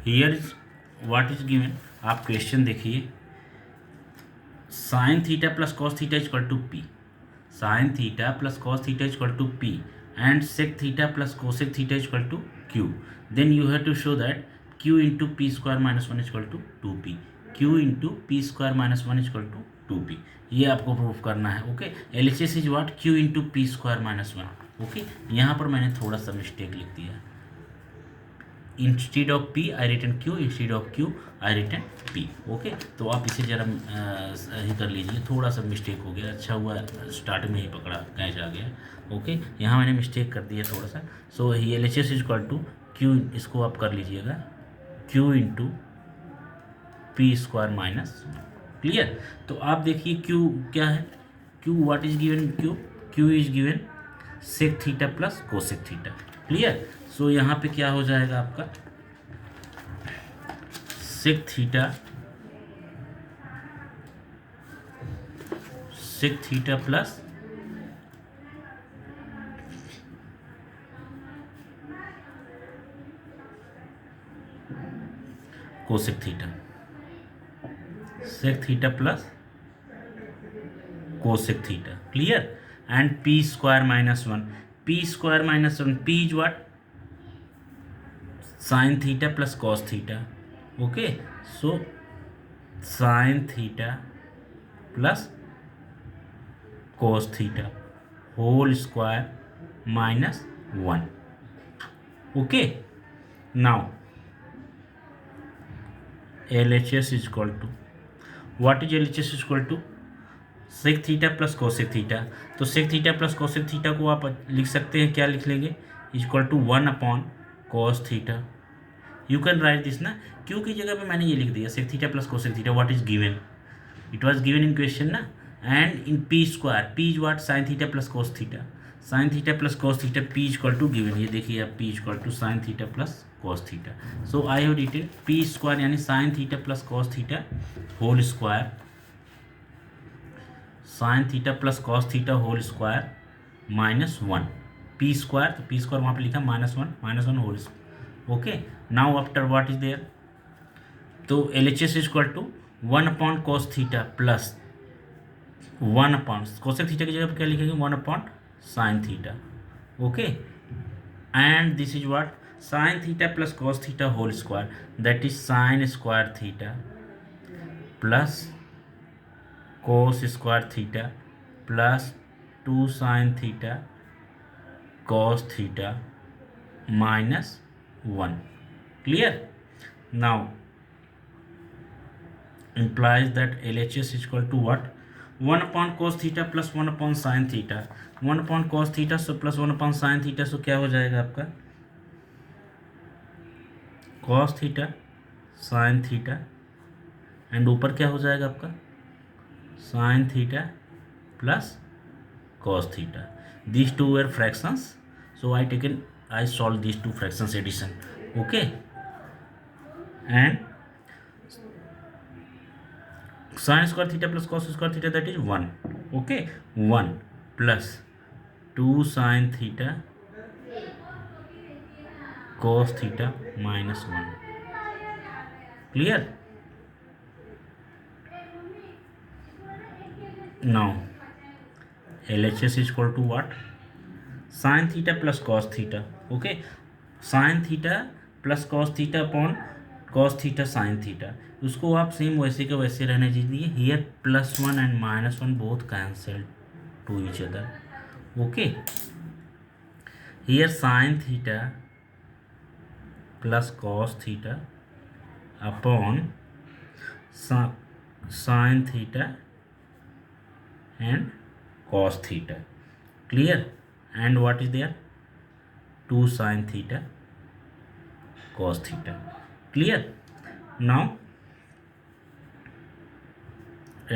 Here is what is given. आप question देखिए, sine theta plus cos theta is equal to p, sine theta plus cos theta is equal to p and sec theta plus cosec theta is equal to q, then you have to show that q into P square minus one is equal to two p, q into P square minus one is equal to two p, ये आपको proof करना है। Okay, L H S is what, q into P square minus one. Okay, यहाँ पर मैंने थोड़ा सा mistake लिख दिया, instead of p I written q, instead of q I written p. Okay, तो आप इसे जरा ही कर लीजिए, थोड़ा सा मिस्टेक हो गया, अच्छा हुआ स्टार्ट में ही पकड़ा, कैच आ गया। ओके, यहाँ मैंने मिस्टेक कर दिया थोड़ा सा। सो ही L H S is equal to Q, इसको आप कर लीजिएगा Q into P square minus. Clear? तो आप देखिए क्यू क्या है, Q what is given, Q is given sec theta plus cosec theta. Clear? So यहाँ पे क्या हो जाएगा आपका, sec theta plus cosec theta, sec theta plus cosec theta. Clear? And P square minus one, P square minus one, P is what, sine theta plus cos theta. Okay, so sine theta plus cos theta whole square minus one. Okay, now LHS is equal to, what is LHS is equal to, sec theta plus cosec theta. तो sec theta plus cosec theta को आप लिख सकते हैं, क्या लिख लेंगे, equal to one upon cos theta. You can write this ना, क्यू की जगह पे मैंने ये लिख दिया sec theta plus cosec theta, what is given, it was given in question ना। And in P square, P is what, sine theta plus cos theta, sine theta plus cos theta, P equal to given, ये देखिए आप, P equal to sine theta plus cos theta. So I have written P square यानी sine theta plus cos theta whole square, sine theta plus cos theta whole square minus one, P square, तो P square वहाँ पे लिखा minus one whole square. Okay, now after what is there, तो L H S equal to one upon cos theta plus one upon cosec theta की जगह पर क्या लिखेंगे, one upon sine theta. Okay, and this is what, sine theta plus cos theta whole square, that is sine square theta plus cos square theta plus two sine theta cos theta minus one. Clear? Now implies that LHS is equal to what, 1 upon cos theta plus 1 upon sin theta, 1 upon cos theta so plus 1 upon sin theta, so क्या हो जाएगा आपका cos theta sin theta and ऊपर क्या हो जाएगा आपका sin theta plus cos theta. These two were fractions, so I solved these two fractions addition. Okay, and sine square theta plus cos square theta that is one. Okay, one plus two sine theta cos theta minus one. Clear? Now L H S is equal to what, sine theta plus cos theta. Okay, sine theta plus cos theta upon cos theta sine theta, उसको आप same वैसे के वैसे रहने दीजिए। Here plus one and minus one both cancel to each other. Okay, here sine theta plus cos theta upon sine theta and cos theta. Clear? And what is there, two sine theta cos theta. Clear? Now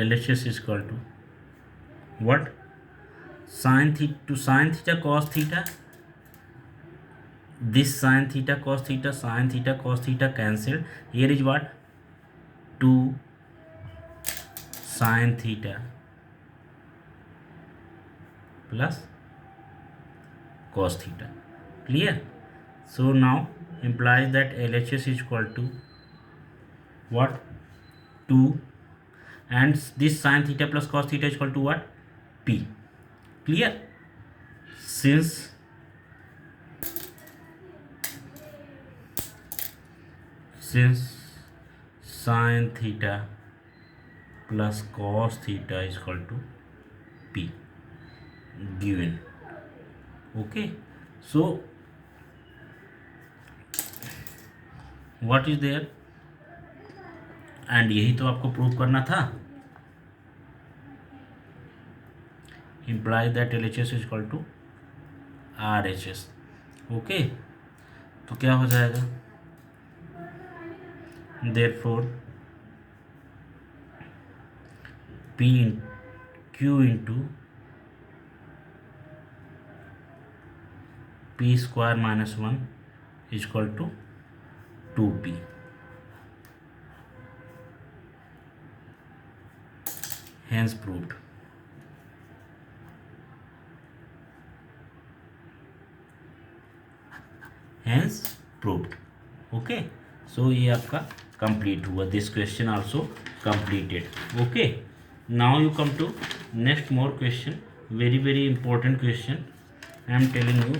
LHS is equal to what, sin theta to sin theta cos theta, this sin theta cos theta cancelled, here is what, 2 sin theta plus cos theta. Clear? So now implies that LHS is equal to what? 2, and this sin theta plus cos theta is equal to what? P. Clear? Since sin theta plus cos theta is equal to P given. Okay, so what is there? And यही तो आपको prove करना था. Imply that LHS is equal to RHS. Okay, तो क्या हो जाएगा? Therefore Q into P square minus 1 is equal to 2P. Hence proved. Hence proved. Okay, so ये आपका complete हुआ. This question also completed. Okay, now you come to next more question. Very very important question. I am telling you.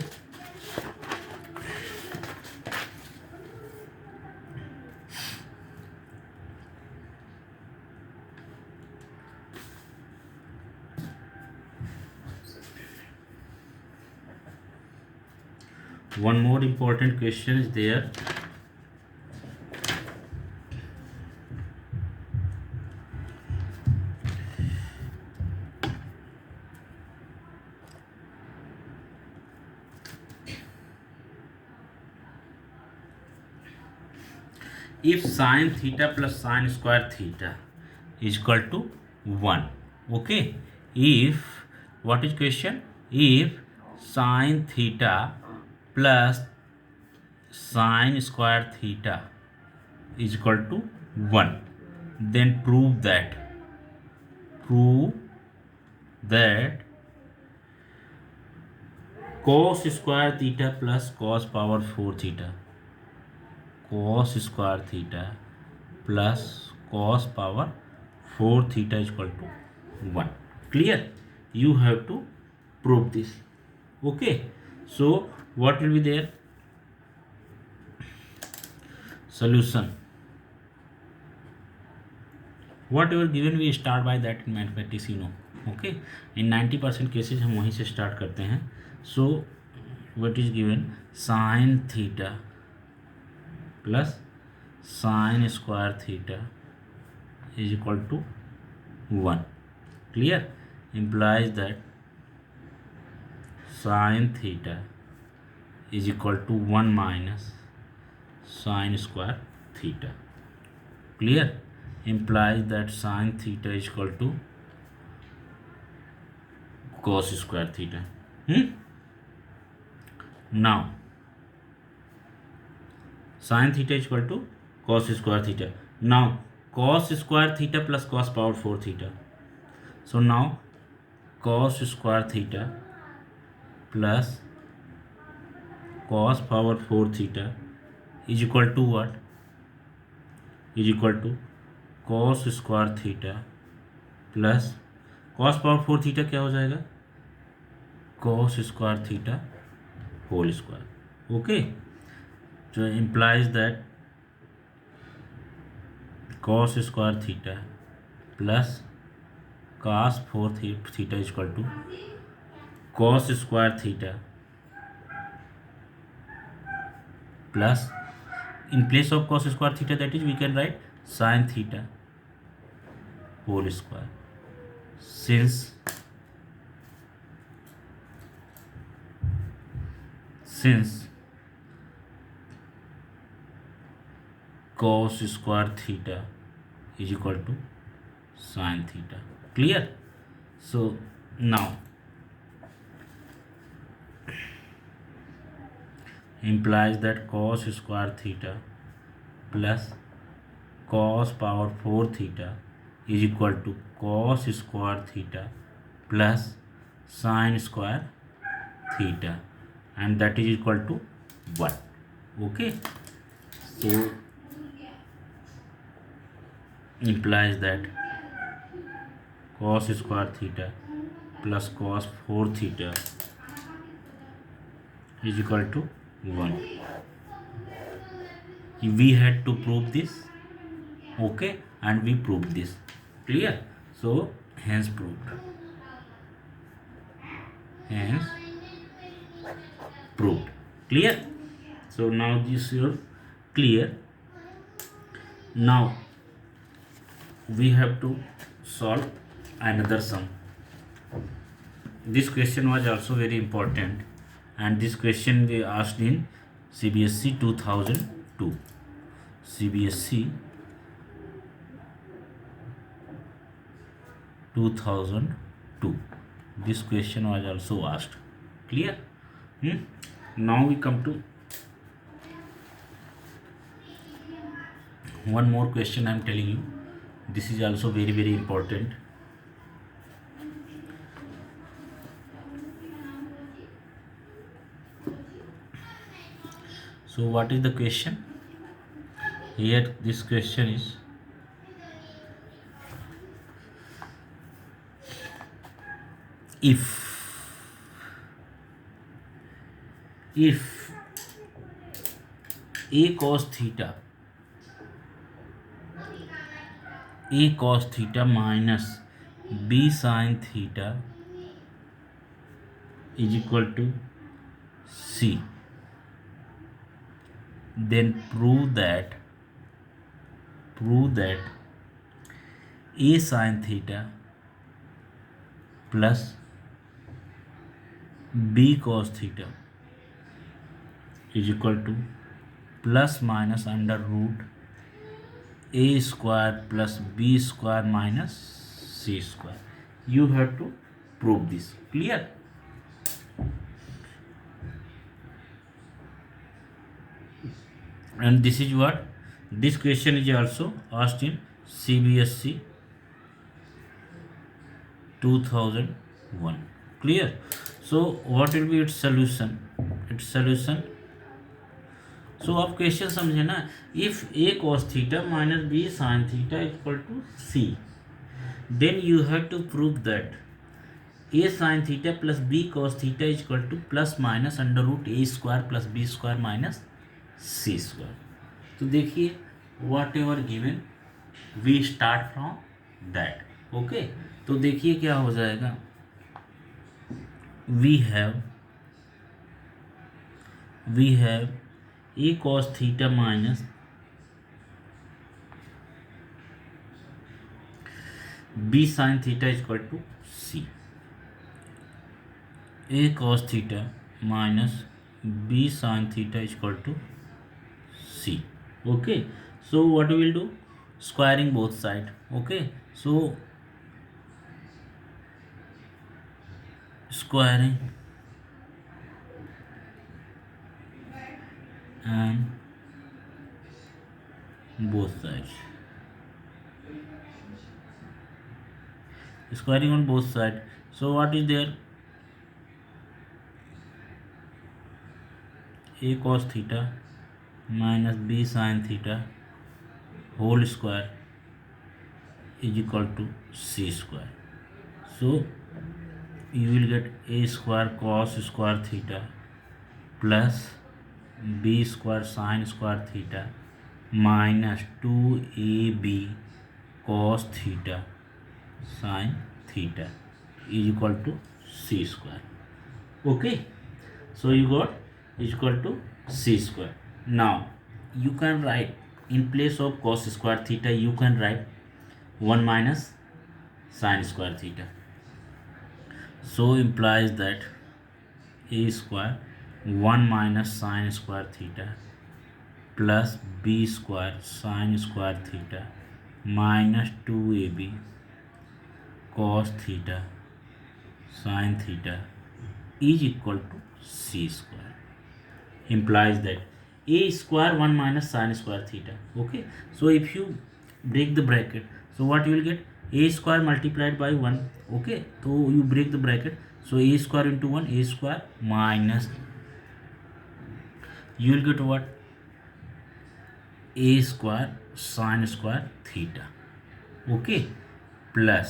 One more important question is there. If sin theta plus sin square theta is equal to 1. Okay, if, what is question? If sin theta plus sin square theta is equal to 1, then prove that cos square theta plus cos power 4 theta, cos square theta plus cos power 4 theta is equal to 1. Clear? You have to prove this. Okay, so what will be there? Solution. Whatever given we start by that in mathematics, you know. Okay, in 90% cases हम वहीं से start करते हैं. So what is given? Sin theta plus sin square theta is equal to 1. Clear? Implies that sin theta is equal to 1 minus sin square theta. Clear? Implies that sin theta is equal to cos square theta. Now sin theta is equal to cos square theta. Now cos square theta plus cos power 4 theta. So now cos square theta plus cos power 4 theta is equal to what? Is equal to cos square theta plus cos power 4 theta क्या हो जाएगा? Cos square theta whole square. Okay, so implies that cos square theta plus cos 4 theta is equal to cos square theta plus, in place of cos square theta, that is we can write sin theta whole square. Since cos square theta is equal to sin theta. Clear? So now implies that cos square theta plus cos power 4 theta is equal to cos square theta plus sin square theta, and that is equal to 1. Okay, so implies that cos square theta plus cos 4 theta is equal to 1. We had to prove this, okay, and we proved this. Clear? So hence proved, hence proved. Clear? So now this is clear. Now we have to solve another sum. This question was also very important, and this question they asked in CBSE 2002. CBSE 2002. This question was also asked. Clear? Now we come to one more question. I am telling you, this is also very important. So what is the question? Here this question is, if a cos theta minus b sin theta is equal to c, then prove that a sin theta plus b cos theta is equal to plus minus under root a square plus b square minus c square. You have to prove this. Clear? And this is what this question is also asked in CBSE 2001. Clear? So what will be its solution? So आप question समझे ना, if a cos theta minus b sin theta is equal to c, then you have to prove that a sin theta plus b cos theta is equal to plus minus under root a square plus b square minus c square. तो देखिए, whatever given we start from that. Okay, तो देखिए क्या हो जाएगा. We have a cos theta minus b sin theta is equal to c. a cos theta minus b sin theta is equal to c. Okay, so what we will do? Squaring both side. Okay, so squaring and both sides, squaring on both sides. So what is there? a cos theta minus b sin theta whole square is equal to c square. So you will get a square cos square theta plus b square sin square theta minus 2ab cos theta sin theta is equal to c square. Okay, so you got is equal to c square. Now you can write in place of cos square theta, you can write 1 minus sin square theta. So implies that a square 1 minus sin square theta plus b square sin square theta minus 2ab cos theta sin theta is equal to c square. Implies that a square 1 minus sin square theta. Okay, so if you break the bracket, so what you will get? A square multiplied by 1. Okay, so you break the bracket, so a square into 1, a square minus, you will get what? A square sine square theta, okay, plus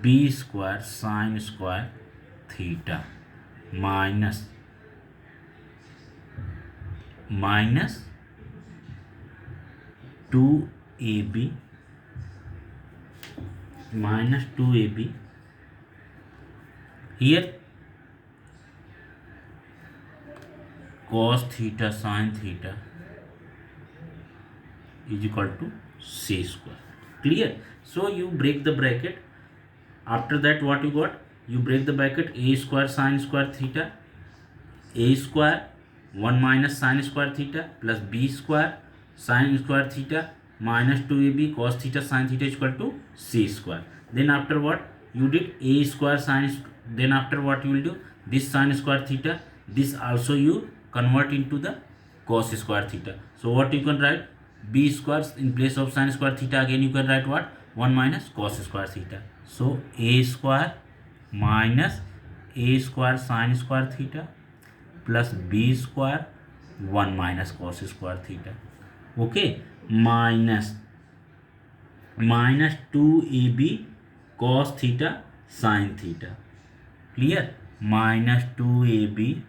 b square sine square theta minus 2ab here cos theta sin theta is equal to c square. Clear? So you break the bracket. After that what you got? You break the bracket, a square sin square theta, a square 1 minus sin square theta plus b square sin square theta minus 2ab cos theta sin theta is equal to c square. Then after what you did, a square sin, then after what you will do, this sin square theta, this also you convert into the cos square theta. So what you can write, b square in place of sin square theta, again you can write what, 1 minus cos square theta. So a square minus a square sin square theta plus b square 1 minus cos square theta, okay, minus 2ab cos theta sin theta. Clear? Minus 2ab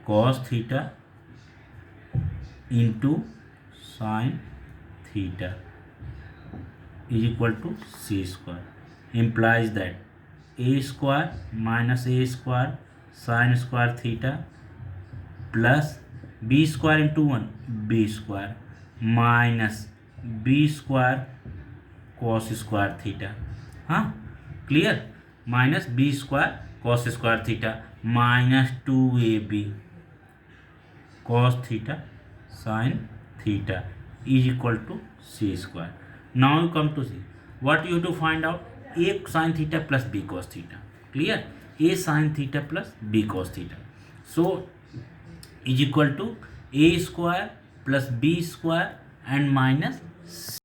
cos theta into sin theta is equal to c square, implies that a square minus a square sin square theta plus b square into 1 b square minus b square cos square theta. हाँ, clear? minus b square cos square theta minus 2ab cos theta sin theta is equal to c square. Now you come to see what you have to find out, a sin theta plus b cos theta. Clear? A sin theta plus b cos theta. So is equal to a square plus b square and minus